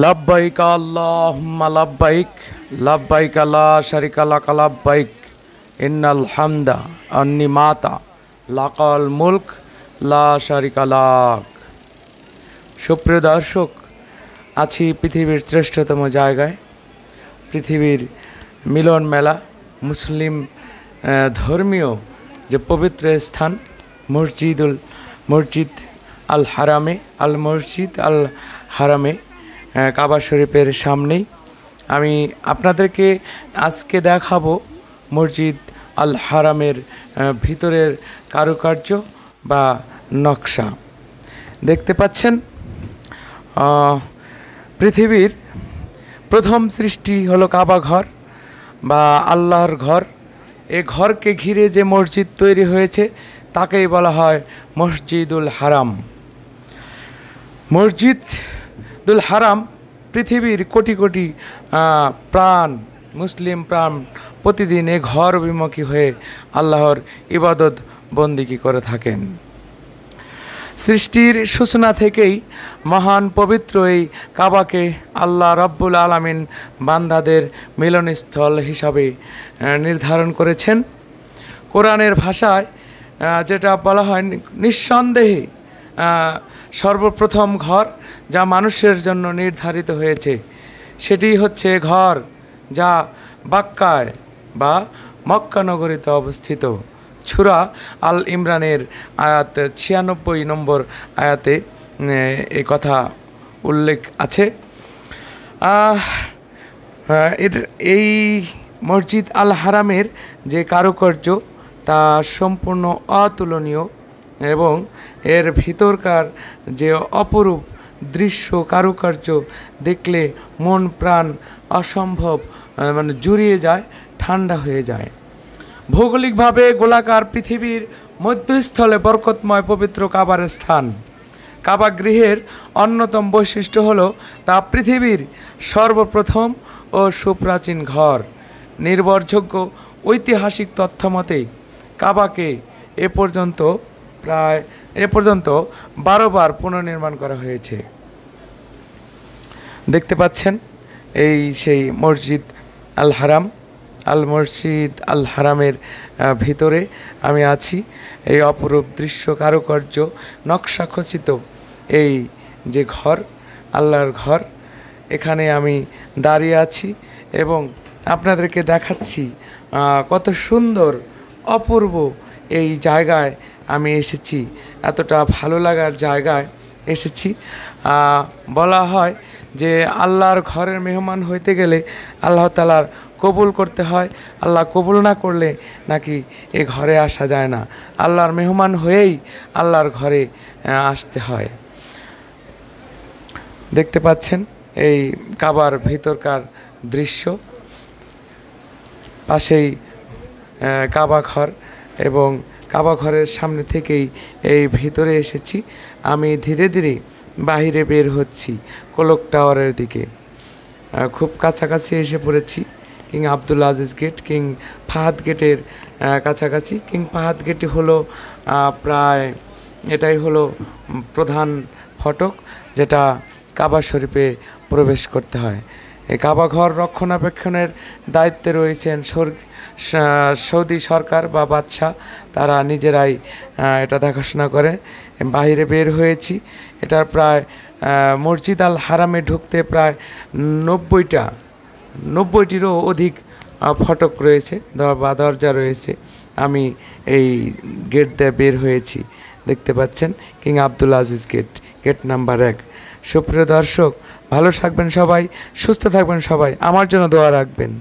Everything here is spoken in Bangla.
লব্বাইক আল্লাহুম্মা লব্বাইক লব্বাইক লা শারিকা লাক লব্বাইক ইন্নাল হামদা ওয়ান নিমাতা লাকাল মুলক লা শারিকা লাক। সুপ্রিয় দর্শক, আছি পৃথিবীর শ্রেষ্ঠতম জায়গায়, পৃথিবীর মিলন মেলা, মুসলিম ধর্মীয় যে পবিত্র স্থান মসজিদ আল হারামে কাবা শরীফের সামনেই আমি আপনাদেরকে আজকে দেখাবো মসজিদ আল হারামের ভিতরের কারুকার্য বা নকশা। দেখতে পাচ্ছেন, পৃথিবীর প্রথম সৃষ্টি হলো কাবা ঘর বা আল্লাহর ঘর। এ ঘরকে ঘিরে যে মসজিদ তৈরি হয়েছে তাকেই বলা হয় মসজিদুল হারাম। মসজিদুল হারাম পৃথিবীর কোটি কোটি মুসলিম প্রাণ প্রতিদিন এ ঘর অভিমুখী হয়ে আল্লাহর ইবাদত বন্দিগি করে থাকেন। সৃষ্টির সূচনা থেকেই মহান পবিত্র এই কাবাকে আল্লাহ রাব্বুল আলামিন বান্দাদের মিলনস্থল হিসাবে নির্ধারণ করেছেন। কোরআনের ভাষায় যেটা বলা হয়, নিঃসন্দেহে সর্বপ্রথম ঘর যা মানুষের জন্য নির্ধারিত হয়েছে সেটি হচ্ছে ঘর যা বাক্কায় বা মক্কা নগরীতে অবস্থিত। সূরা আল ইমরানের আয়াত 96 নম্বর আয়াতে এই কথা উল্লেখ আছে। এই মসজিদ আল হারামের যে কারুকার্য তা সম্পূর্ণ অতুলনীয় এবং এর ভিতরকার যে অপরূপ দৃশ্য কারুকার্য দেখলে মন প্রাণ অসম্ভব জুড়িয়ে যায়, ঠান্ডা হয়ে যায়। ভৌগোলিকভাবে গোলাকার পৃথিবীর মধ্যস্থলে বরকতময় পবিত্র কাবার স্থান। কাবা গৃহের অন্যতম বৈশিষ্ট্য হলো তা পৃথিবীর সর্বপ্রথম ও সুপ্রাচীন ঘর। নির্ভরযোগ্য ঐতিহাসিক তথ্য মতে কাবাকে এ পর্যন্ত 12 বার পুনর্নির্মাণ করা হয়েছে। দেখতে পাচ্ছেন এই সেই মসজিদ আল হারামের ভিতরে আমি আছি। এই অপরূপ দৃশ্য কারুকার্য নকশা খচিত এই যে ঘর, আল্লাহর ঘর, এখানে আমি দাঁড়িয়ে আছি এবং আপনাদেরকে দেখাচ্ছি কত সুন্দর অপূর্ব এই জায়গায় আমি এসেছি। এতটা ভালো লাগার জায়গায় এসেছি। বলা হয় যে আল্লাহর ঘরের মেহমান হইতে গেলে আল্লাহ তাআলার কবুল করতে হয়, আল্লাহ কবুল না করলে নাকি এ ঘরে আসা যায় না। আল্লাহর মেহমান হয়েই আল্লাহর ঘরে আসতে হয়। দেখতে পাচ্ছেন এই কাবার ভিতরকার দৃশ্য, পাশেই কাবা ঘর এবং কাবা ঘরের সামনে থেকেই এই ভিতরে এসেছি। আমি ধীরে ধীরে বাহিরে বের হচ্ছি কোলক টাওয়ারের দিকে। খুব কাছাকাছি এসে পড়েছি King Abdul Aziz Gate, King Fahad গেটের কাছাকাছি। কিং ফাহাদ গেটে হলো এটাই হলো প্রধান ফটক যেটা কাবা শরীফে প্রবেশ করতে হয়। এই কাবা ঘর রক্ষণাবেক্ষণের দায়িত্বে রয়েছেন সৌদি সরকার বা বাদশাহ, তারা নিজেরাই এটা দেখাশোনা করে। বাইরে বের হয়েছি। এটার প্রায় মসজিদ আল হারামে ঢুকতে প্রায় 90টিরও অধিক ফটক রয়েছে বা দরজা রয়েছে। আমি এই গেট দিয়ে বের হয়েছি। দেখতে পাচ্ছেন King Abdul Aziz Gate number 1। সুপ্রিয় দর্শক, ভালো থাকবেন সবাই, সুস্থ থাকবেন সবাই, আমার জন্য দোয়া রাখবেন।